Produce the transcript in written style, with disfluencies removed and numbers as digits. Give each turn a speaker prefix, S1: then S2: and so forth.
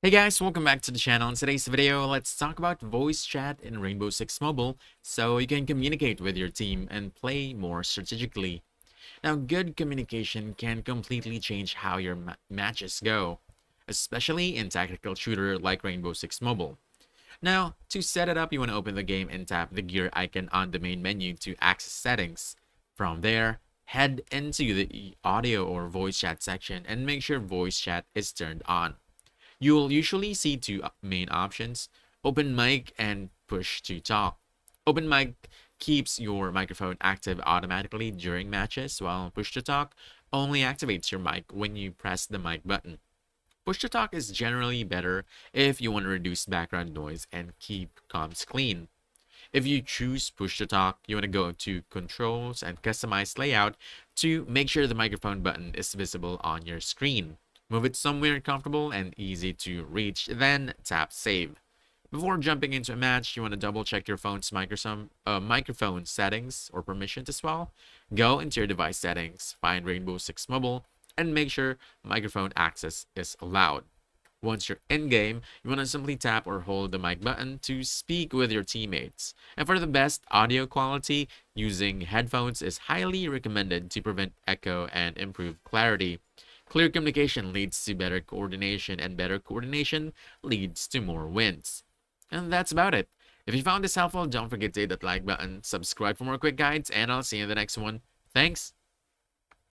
S1: Hey guys, welcome back to the channel. In today's video, let's talk about voice chat in Rainbow Six Mobile so you can communicate with your team and play more strategically. Now, good communication can completely change how your matches go, especially in tactical shooter like Rainbow Six Mobile. Now, to set it up, you want to open the game and tap the gear icon on the main menu to access settings. From there, head into the audio or voice chat section and make sure voice chat is turned on. You'll usually see two main options: open mic and push to talk. Open mic keeps your microphone active automatically during matches, while push to talk only activates your mic when you press the mic button. Push to talk is generally better if you want to reduce background noise and keep comms clean. If you choose push to talk, you want to go to controls and customize layout to make sure the microphone button is visible on your screen. Move it somewhere comfortable and easy to reach, then tap save. Before jumping into a match, you want to double check your phone's microphone settings or permissions as well. Go into your device settings, find Rainbow Six Mobile, and make sure microphone access is allowed. Once you're in game, you want to simply tap or hold the mic button to speak with your teammates. And for the best audio quality, using headphones is highly recommended to prevent echo and improve clarity. Clear communication leads to better coordination, and better coordination leads to more wins. And that's about it. If you found this helpful, don't forget to hit that like button, subscribe for more quick guides, and I'll see you in the next one. Thanks,